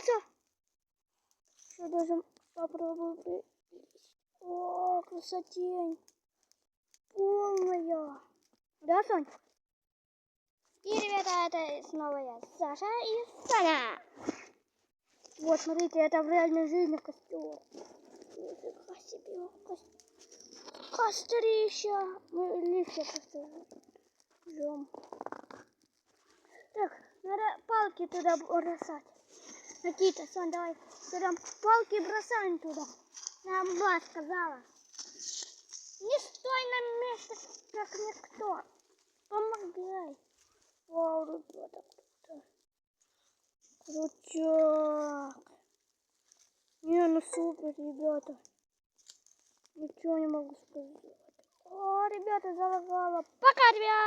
Яйцо. Что даже попробую. О, красотень. Полная. Да, Сонь? И, ребята, это снова я, Саша и Саня. Вот, смотрите, это в реальной жизни костер. Нифига себе, кострища. Мы листья просто жжем. Так, надо палки туда бросать. Никита, Сон, давай туда палки бросаем туда. Нам ба сказала. Не стой на месте, как никто. Помогай. Вау, ребята, круто. Крутяк. Не, ну супер, ребята. Ничего не могу сказать. О, ребята, залагала. Пока, ребят.